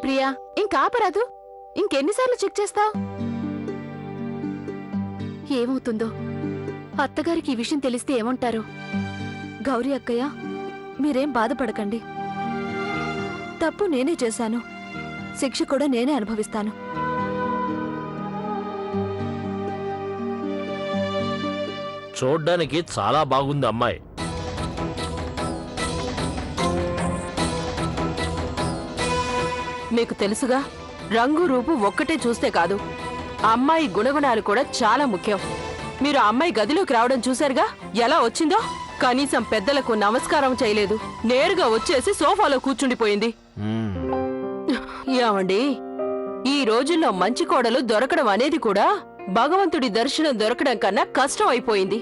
Priya, ఇంకాపరాదు. ఇంకెన్నిసార్లు check చేస్తావు? ఏమవుతుందో, అత్తగారికి ఈ విషయం తెలిస్తే ఏమంటారు? గౌరీ అక్కయ్య, మీరేం బాధపడకండి. తప్పు నేనే చేశాను, శిక్ష కూడా నేనే అనుభవిస్తాను. చూడ్డానికి చాలా బాగుంది అమ్మాయి. మీకు తెలుసుగా, రంగు రూపు ఒక్కటే చూస్తే కాదు, అమ్మాయి గుణగుణాలు కూడా చాలా ముఖ్యం. మీరు అమ్మాయి గదిలోకి రావడం చూశారుగా, ఎలా వచ్చిందో. కనీసం పెద్దలకు నమస్కారం చేయలేదు, నేరుగా వచ్చేసి సోఫాలో కూర్చుండిపోయింది. ఏమండి, ఈ రోజుల్లో మంచి కోడలు దొరకడం అనేది కూడా భగవంతుడి దర్శనం దొరకడం కన్నా కష్టం అయిపోయింది.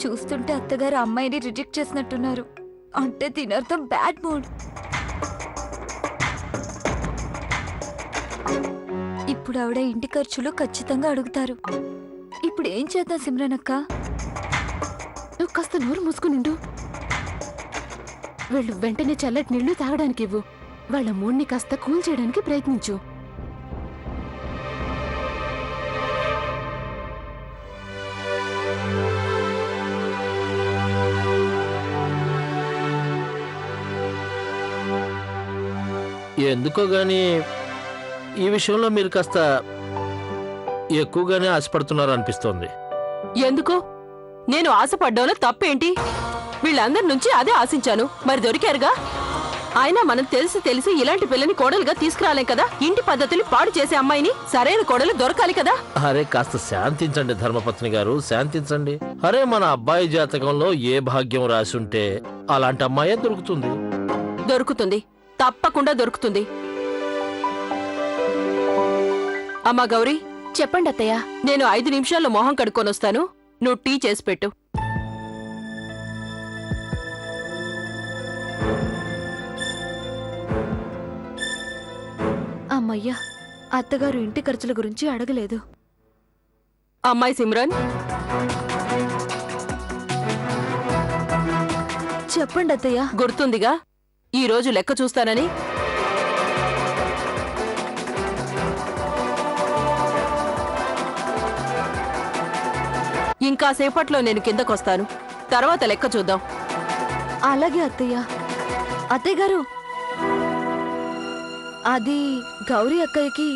చూస్తుంటే అత్తగారు అమ్మాయిని రిజెక్ట్ చేసినట్టున్నారు. అంటే దీనర్థం బ్యాడ్ మూడ్. ఇప్పుడు ఆవిడ ఇంటి ఖర్చులు ఖచ్చితంగా అడుగుతారు. ఇప్పుడు ఏం చేద్దాం సిమ్రన్ అక్క? నువ్వు కాస్త నోరు మూసుకునిండు. వెళ్ళు, వెంటనే చల్లటి నీళ్లు తాగడానికి ఇవ్వు. వాళ్ళ మూడ్ని కాస్త కూల్ చేయడానికి ప్రయత్నించు. ఎందుకో గాని ఈ విషయంలో మీరు కాస్త ఎక్కువగానే ఆశపడుతున్నారు అనిపిస్తోంది. ఎందుకో? నేను ఆశపడ్డంలో తప్పేంటి? వీళ్ళందరి నుంచి అదే ఆశించాను, మరి దొరికారుగా. అయినా మనం తెలిసి ఇలాంటి పిల్లని కోడలుగా తీసుకురాలేం కదా. ఇంటి పద్ధతులు పాడు చేసే అమ్మాయిని సరైన కోడలు దొరకాలి కదా. అరే కాస్త శాంతించండి ధర్మపత్ని గారు, శాంతించండి. అరే మన అబ్బాయి జాతకంలో ఏ భాగ్యం రాసి ఉంటే అలాంటి అమ్మాయే దొరుకుతుంది. దొరుకుతుంది, తప్పకుండా దొరుకుతుంది. అమ్మా గౌరీ, చెప్పండి అత్తయ్య. నేను 5 నిమిషాల్లో మొహం కడుక్కొనొస్తాను, నువ్వు టీ చేసి పెట్టు. అమ్మయ్యా, అత్తగారు ఇంటి ఖర్చుల గురించి అడగలేదు. అమ్మాయి సిమ్రన్, చెప్పండి అత్తయ్య. గుర్తుందిగా ఈ రోజు లెక్క చూస్తానని? ఇంకా సేపట్లో నేను కిందకొస్తాను, తర్వాత లెక్క చూద్దాం. అలాగే అత్తయ్య. అత్తయ్య గారు, అది గౌరీ అక్కయ్యకి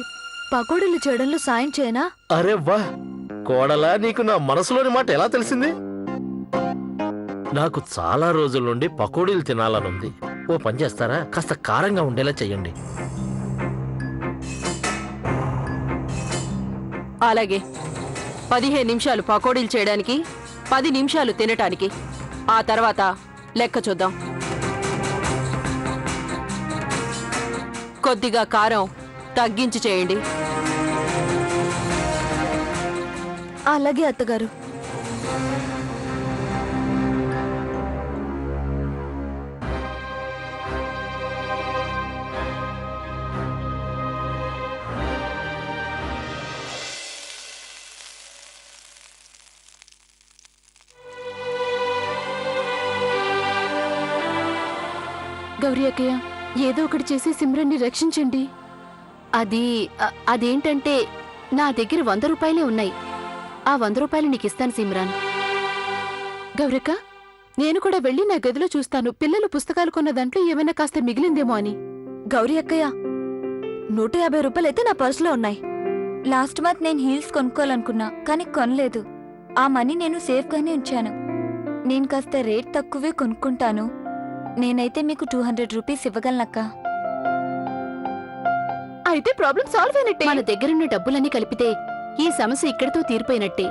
పకోడీలు చేయడంలో సాయం చేయనా? అరే వా కోడలా, నీకు నా మనసులోని మాట ఎలా తెలిసింది? నాకు చాలా రోజుల నుండి పకోడీలు తినాలనుంది. ఓ పని చేస్తారా, కాస్త కారంగా ఉండేలా చెయ్యండి. అలాగే 15 నిమిషాలు పకోడీలు చేయడానికి, 10 నిమిషాలు తినటానికి. ఆ తర్వాత లెక్క చూద్దాం. కొద్దిగా కారం తగ్గించి చేయండి. అలాగే అత్తగారు. గౌరీ అక్కయ్య, ఏదో ఒకటి చేసి సిమ్రన్ని రక్షించండి. అదేంటంటే నా దగ్గర 100 రూపాయలే ఉన్నాయి. ఆ 100 రూపాయలు నీకిస్తాను సిమ్రాన్. గౌరక్క, నేను కూడా వెళ్ళి నా గదిలో చూస్తాను, పిల్లలు పుస్తకాలు కొన్న దాంట్లో ఏమైనా కాస్త మిగిలిందేమో అని. గౌరీ అక్కయ్య, 150 రూపాయలైతే నా పర్సులో ఉన్నాయి. లాస్ట్ మంత్ నేను హీల్స్ కొనుక్కోవాలనుకున్నా, కానీ కొనలేదు. ఆ మనీ నేను సేఫ్గానే ఉంచాను. నేను కాస్త రేట్ తక్కువే కొనుక్కుంటాను. నేనైతే మీకు 200 రూపీస్ ఇవ్వగలనక్క. అయితే ప్రాబ్లం సాల్వ్ అయినట్టే. మన దగ్గరున్న డబ్బులన్నీ కలిపితే ఈ సమస్య ఇక్కడితో తీరిపోయినట్టే.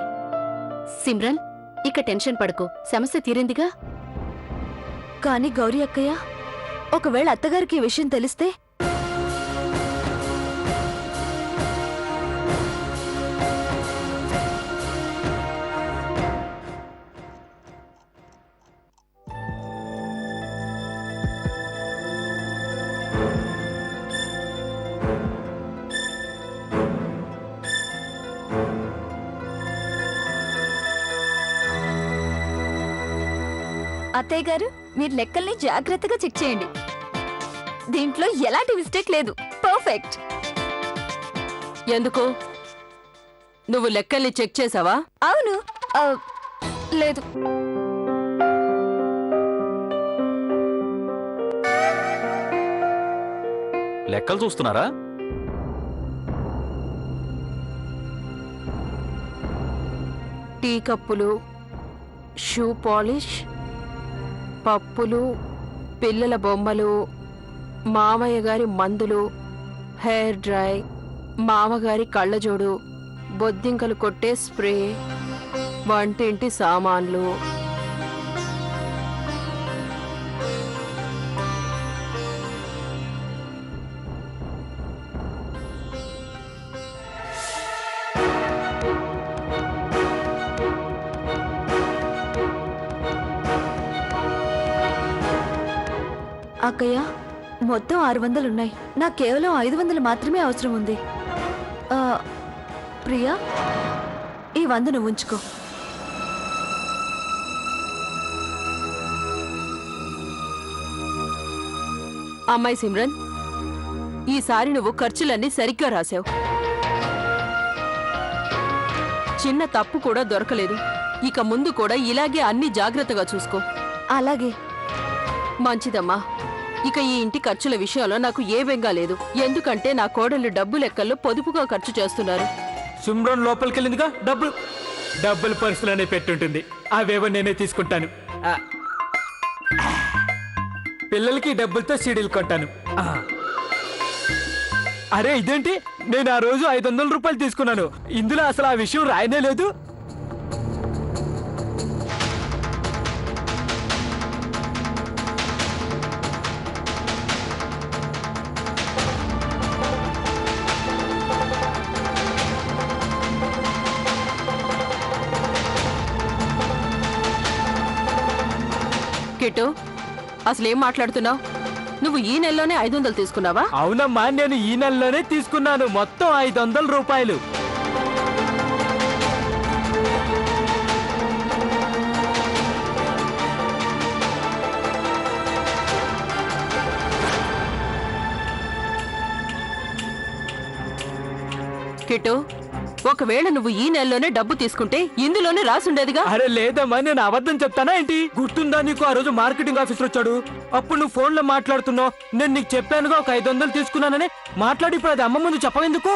సిమ్రన్, ఇక టెన్షన్ పడకు, సమస్య తీరిందిగా. కానీ గౌరీ అక్కయ్య, ఒకవేళ అత్తగారికి ఈ విషయం తెలిస్తే? అత్తయ్య గారు, మీరు లెక్కల్ని జాగ్రత్తగా చెక్ చేయండి. దీంట్లో ఎలాంటి మిస్టేక్ లేదు, పర్ఫెక్ట్. ఎందుకు? నువ్వు లెక్కల్ని చెక్ చేసావా? అవును. లేదు. లెక్కలు చూస్తున్నారా? టీ కప్పులు, షూ పాలిష్, పప్పులు, పిల్లల బొమ్మలు, మామయ్య గారి మందులు, హెయిర్ డ్రై, మామగారి కళ్ళజోడు, బొద్దింకలు కొట్టే స్ప్రే, వంటింటి సామాన్లు. అక్కయ్య, మొత్తం 600 ఉన్నాయి. నాకు కేవలం 500 మాత్రమే అవసరం ఉంది. ప్రియా, ఈ 100 నువ్వు ఉంచుకో. అమ్మాయి సిమ్రన్, ఈసారి నువ్వు ఖర్చులన్నీ సరిగ్గా రాసావు. చిన్న తప్పు కూడా దొరకలేదు. ఇక ముందు కూడా ఇలాగే అన్ని జాగ్రత్తగా చూసుకో. అలాగే. మంచిదమ్మా. ఇక ఈ ఇంటి ఖర్చుల విషయంలో నాకు ఏ బెంగా లేదు. ఎందుకంటే నా కోడళ్ళు డబ్బు లెక్కల్లో పొదుపుగా ఖర్చు చేస్తున్నారు. సిమ్రన్ లోపలికెళ్ళిందిగా, డబ్బులు పర్సులోనే పెట్టుంటుంది. అవేవో నేనే తీసుకుంటాను. పిల్లలకి డబ్బులతో సీడీలు కొంటాను. అరే ఇదేంటి, నేను ఆ రోజు 500 రూపాయలు తీసుకున్నాను. ఇందులో అసలు ఆ విషయం రాయనే లేదు. కిట్టు, అసలేం మాట్లాడుతున్నావు? నువ్వు ఈ నెలలోనే 500 తీసుకున్నావా? అవునమ్మా, నేను ఈ నెలలోనే తీసుకున్నాను. మొత్తం 500 రూపాయలు. కిట్టు, ఒకవేళ నువ్వు ఈ నెలలోనే డబ్బు తీసుకుంటే ఇందులోనే రాసుండేదిగా. అరే లేదమ్మా, నేను అబద్ధం చెప్తానా ఏంటి? గుర్తుందా నీకు? ఆ రోజు మార్కెటింగ్ ఆఫీసర్ వచ్చాడు. అప్పుడు నువ్వు ఫోన్లో మాట్లాడుతున్నావు. నేను నీకు చెప్పానుగా ఒక 500 తీసుకున్నానని. మాట్లాడి ఇప్పుడు అది అమ్మ ముందు చెప్పవెందుకు?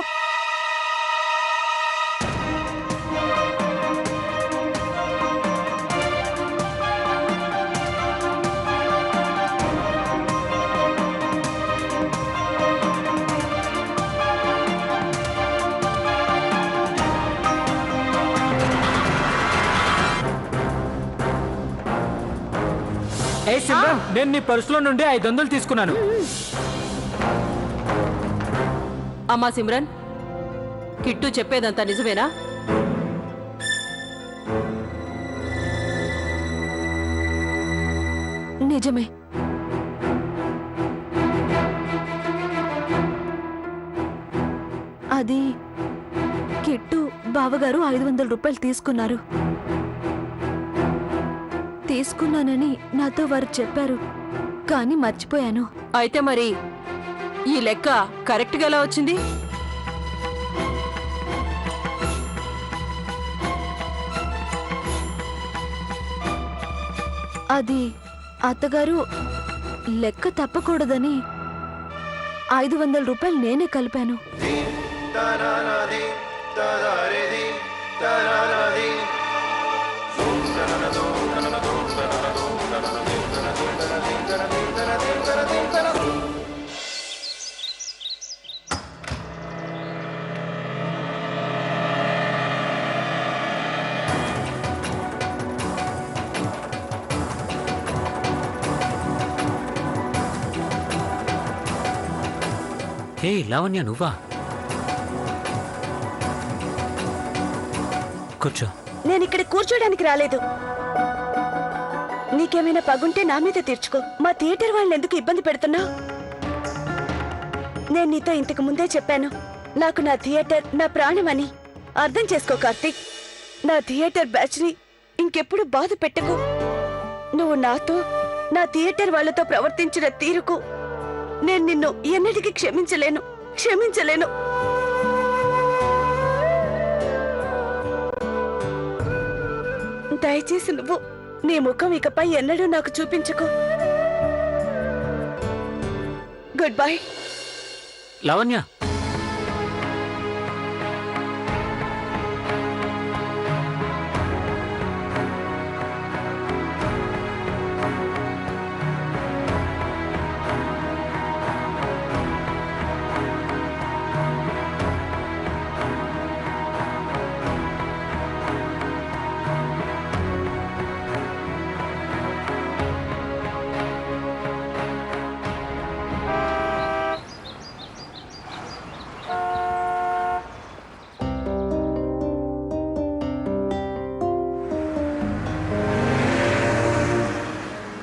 ఏ సిమ్రన్, నేను నీ పర్సులో నుండి 500 తీసుకున్నాను. అమ్మా సిమ్రన్, కిట్టు చెప్పేదంతా నిజమేనా? నిజమే. అది కిట్టు బావగారు 500 రూపాయలు తీసుకున్నారు. తీసుకున్నానని నాతో వారు చెప్పారు, కానీ మర్చిపోయాను. అయితే మరి ఈ లెక్క కరెక్ట్గా ఎలా వచ్చింది? అది అత్తగారు లెక్క తప్పకూడదని 500 రూపాయలు నేనే కలిపాను. హే లావణ్య, నువ్వా? కూర్చో. నేను ఇక్కడ కూర్చోడానికి రాలేదు. నీకేమైనా పగుంటే నా మీద తీర్చుకో. మా థియేటర్ వాళ్ళని ఎందుకు ఇబ్బంది పెడుతున్నావు? నేను నీతో ఇంతకు ముందే చెప్పాను, నాకు నా థియేటర్ నా ప్రాణమని. అర్థం చేసుకో కార్తీక్. నా థియేటర్ బ్యాచ్ ని ఇంకెప్పుడు బాధ పెట్టకు. నువ్వు నాతో నా థియేటర్ వాళ్లతో ప్రవర్తించిన తీరుకు నేను నిన్ను ఎన్నటికీ క్షమించలేను. దయచేసి నువ్వు నీ ముఖం ఇకపై ఎన్నడూ నాకు చూపించకు. Good bye. లావణ్య,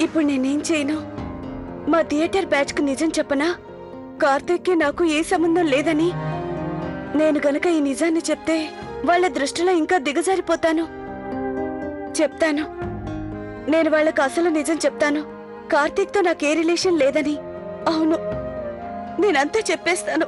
ఇప్పుడు నేనేం చేయను? మా థియేటర్ బ్యాచ్ కు నిజం చెప్పనా? కార్తీక్కి నాకు ఏ సంబంధం లేదని. నేను గనక ఈ నిజాన్ని చెప్తే వాళ్ళ దృష్టిలో ఇంకా దిగజారిపోతాను. చెప్తాను, నేను వాళ్ళకు అసలు నిజం చెప్తాను. కార్తీక్తో నాకే రిలేషన్ లేదని. అవును, నేనంతా చెప్పేస్తాను.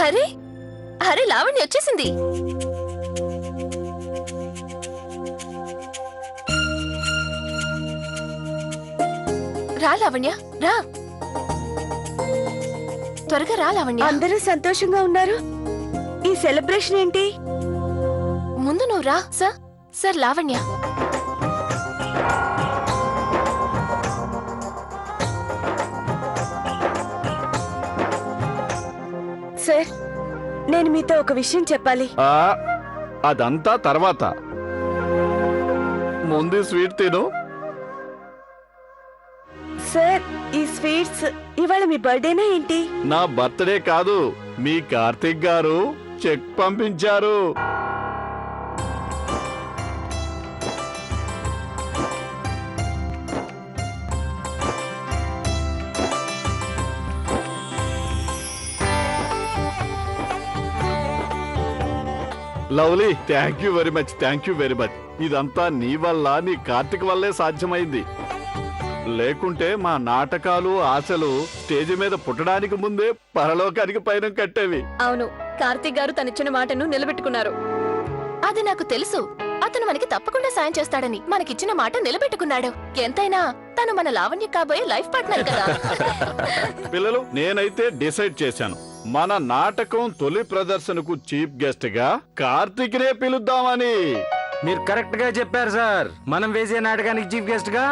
అరే అరే లావణ్య వచ్చేసింది. రా లావణ్య, రా, త్వరగా రా లావణ్య. అందరూ సంతోషంగా ఉన్నారు. ఈ సెలబ్రేషన్ ఏంటి? ముందు నువ్వు రా. సార్ లావణ్య. సార్, నేను మీతో ఒక విషయం చెప్పాలి. అదంతా తర్వాత. ముందు స్వీట్ తిను. సార్, ఈ స్వీట్స్ ఇవాళ మీ బర్త్డేనా ఏంటి? నా బర్త్డే కాదు, మీ కార్తిక్ గారు చెక్ పంపించారు. Lovely, thank you very much. ఇదంతా నీ వల్ల, నీ కార్తిక్ వల్లే సాధ్యమైంది. లేకుంటే మా నాటకాలు, ఆశలు స్టేజ్ మీద పుట్టడానికి ముందే పరలోకానికి పైన కట్టేవి. అవును, కార్తీక్ గారు తనిచ్చిన మాటను నిలబెట్టుకున్నారు. అది నాకు తెలుసు. అతను మనకి తప్పకుండా సాయం చేస్తాడని. మనకిచ్చిన మాట నిలబెట్టుకున్నాడు. ఎంతైనా తను మన లావణ్య కాబోయే లైఫ్ పార్ట్నర్ కదా. పిల్లలు, నేనైతే డిసైడ్ చేశాను, మన నాటకం తొలి ప్రదర్శనకు చీఫ్ గెస్ట్ గా కార్తీక్ నే పిలుద్దామని. మీరు కరెక్ట్ గా చెప్పారు సార్. మనం వేసే నాటకానికి చీఫ్ గెస్ట్ గా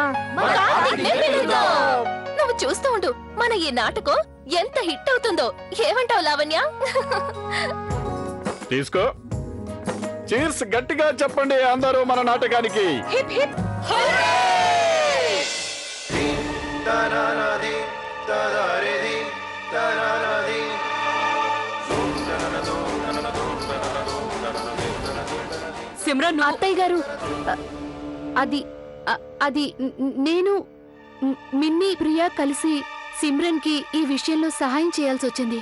నువ్వు చూస్తూ ఉండు, మన ఈ నాటకం ఎంత హిట్ అవుతుందో. ఏమంటావు లావణ్య? తీసుకో. చీర్స్ గట్టిగా చెప్పండి అందరూ మన నాటకానికి. Hip hip. సిమ్రన్, అత్తయ్య గారు, అది నేను మిన్ని ప్రియా కలిసి సిమ్రన్ కి ఈ విషయంలో సహాయం చేయాల్సి వచ్చింది.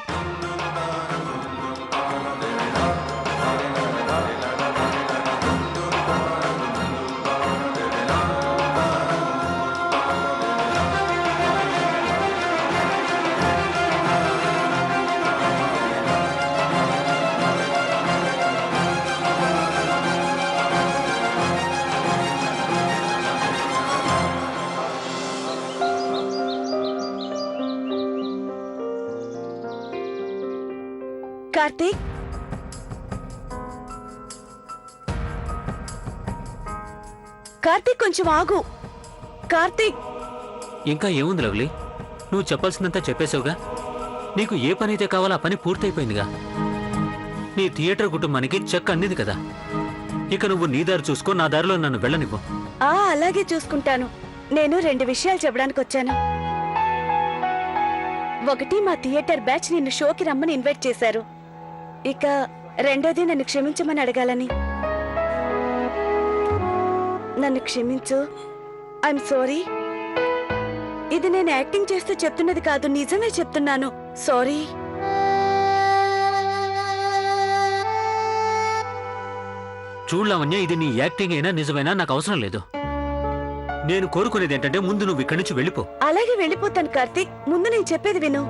కార్తీక్, కార్తీక్ కొంచెం ఆగు. కార్తీక్, ఇంకా ఏముంది లవ్లీ? నువ్వు చెప్పాల్సిందంతా చెప్పేశావుగా. నీకు ఏ పని అయితే కావాలో ఆ పని పూర్తయిపోయిందిగా. నీ థియేటర్ కుటుంబానికి చెక్ అందింది కదా. ఇక నువ్వు నీ దారి చూసుకో, నా దారిలో నన్ను వెళ్ళనివ్వు. అలాగే చూసుకుంటాను. నేను 2 విషయాలు చెప్పడానికి వచ్చాను. ఒకటి, మా థియేటర్ బ్యాచ్ నిన్ను షోకి రమ్మని ఇన్వైట్ చేశారు. ఇక రెండోది నన్ను క్షమించమని అడగాలని. నన్ను క్షమించు. I'm sorry. ఇది నేను యాక్టింగ్ చేస్తూ చెప్తున్నది కాదు, నిజమే చెప్తున్నాను. సారీ. చూడు లావణ్య, ఇది నీ యాక్టింగ్ అయినా నిజమైనా నాకు అవసరం లేదు. నేను కోరుకునేది ఏంటంటే ముందు నువ్వు ఇక్కడి నుంచి వెళ్ళిపో. అలాగే వెళ్ళిపోతాను కార్తీక్. ముందు నేను చెప్పేది విను.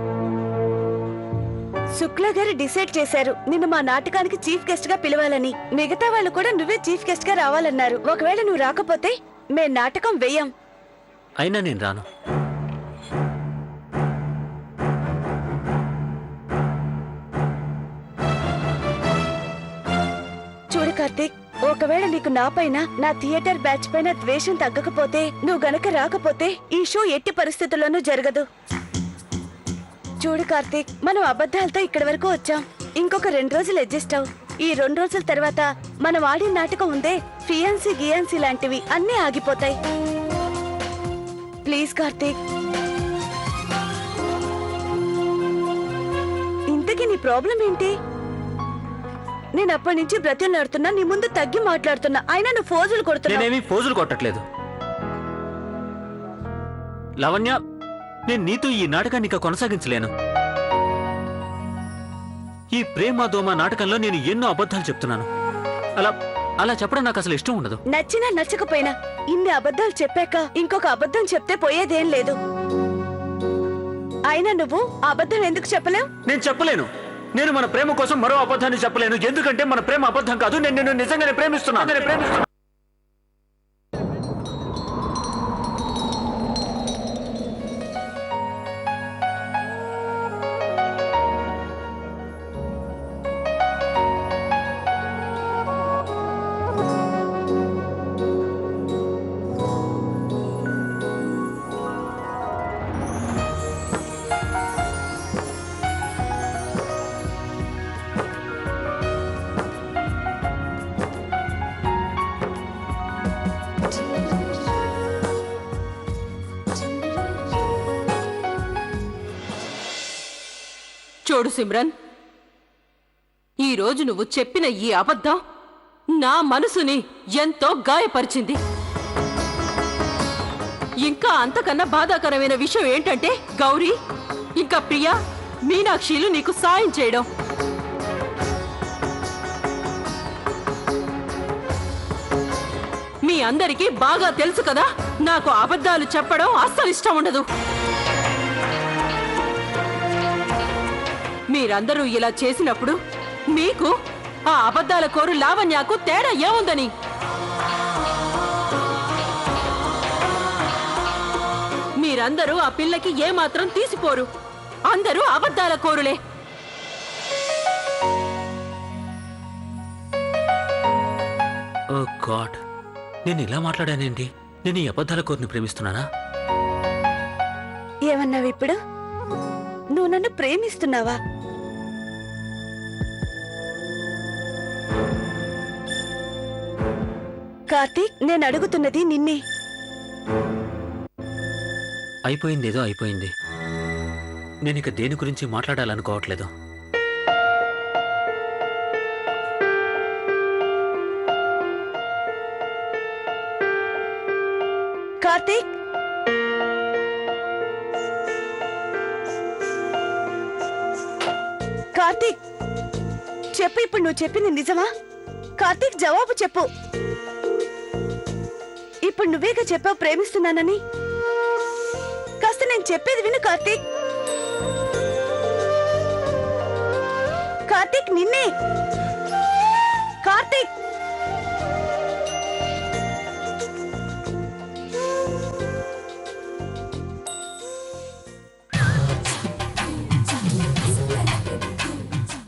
శుక్లా గారు డిసైడ్ చేశారు నిన్ను మా నాటకానికి చీఫ్ గెస్ట్ గా పిలవాలని. మిగతా వాళ్ళు కూడా నువ్వే చీఫ్ గెస్ట్ గా రావాలన్నారు. ఒకవేళ నువ్వు రాకపోతే మేం నాటకం వెయ్యం. అయినా నేను రాను. చూడు కార్తీక్, ఒకవేళ నీకు నా పైన, నా థియేటర్ బ్యాచ్ పైన ద్వేషం తగ్గకపోతే, నువ్వు గనక రాకపోతే ఈ షో ఎట్టి పరిస్థితుల్లోనూ జరగదు. చూడు కార్తీక్, మనం అబద్ధాలతో ఇక్కడి వరకు వచ్చాం. ఇంకొక 2 రోజులు అడ్జస్ట్ అవు. ఈ 2 రోజుల తర్వాత మనం ఆడిన నాటకం ఉందే, ఫియాన్సీ గియాన్సీ లాంటివి అన్నీ ఆగిపోతాయి. ప్లీజ్ కార్తీక్. ఇంతకీ నీ ప్రాబ్లం ఏంటి? నేను అప్పటి నుంచి బ్రతిలాడుతున్నా, నీ ముందు తగ్గి మాట్లాడుతున్నా, అయినా నువ్వు ఫోజులు కొడుతున్నా. నేనేమి పోజులు కొట్టట్లేదు లావణ్య. నేను నీతో ఈ నాటకాన్ని ఇక కొనసాగించలేను. ఈ ప్రేమ దోమ నాటకంలో నేను ఎన్నో అబద్ధాలు చెప్తున్నాను. అలా చెప్పడం నాకు అసలు ఇష్టం ఉండదు. నచ్చినా నచ్చకపోయినా ఇన్ని అబద్ధాలు చెప్పాక ఇంకొక అబద్ధం చెప్తే పోయేదేం లేదు. అయినా నువ్వు ఆ అబద్ధం ఎందుకు చెప్పలేవు? నేను చెప్పలేను. నేను మన ప్రేమ కోసం మరో అబద్ధాన్ని చెప్పలేను. ఎందుకంటే మన ప్రేమ అబద్ధం కాదు. నేను నిన్ను నిజంగానే ప్రేమిస్తున్నాను. చూడు సిమ్రన్, ఈరోజు నువ్వు చెప్పిన ఈ అబద్ధం నా మనసుని ఎంతో గాయపరిచింది. ఇంకా అంతకన్నా బాధాకరమైన విషయం ఏంటంటే గౌరీ ఇంకా ప్రియా, మీనాక్షిలు నీకు సాయం చేయడం. మీ అందరికీ బాగా తెలుసు కదా, నాకు అబద్ధాలు చెప్పడం అస్సలు ఇష్టం ఉండదు. మీరందరూ ఇలా చేసినప్పుడు మీకు ఆ అబద్ధాల కోరు లావణ్యకు తేడా ఏముందని? మీరందరూ ఆ పిల్లకి ఏమాత్రం తీసిపోరు. అందరూ అబద్ధాల కోరులే. ఓ గాడ్, నేను ఇలా మాట్లాడానేంటి? నేను ఈ అబద్ధాల కోరిని ప్రేమిస్తున్నానా? ఏమన్నావు ఇప్పుడు? నువ్వు నన్ను ప్రేమిస్తున్నావా? కార్తీక్, నేను అడుగుతున్నది నిన్నే. అయిపోయిందేదో అయిపోయింది. నేను ఇక దేని గురించి మాట్లాడాలనుకోవట్లేదు. కార్తీక్, కార్తీక్ చెప్పు, ఇప్పుడు నువ్వు చెప్పింది నిజమా? కార్తీక్ జవాబు చెప్పు. ఇప్పుడు నువ్వేగా చెప్పావు ప్రేమిస్తున్నానని. కాస్త నేను చెప్పేది విను కార్తీక్. కార్తీక్, నిన్నే.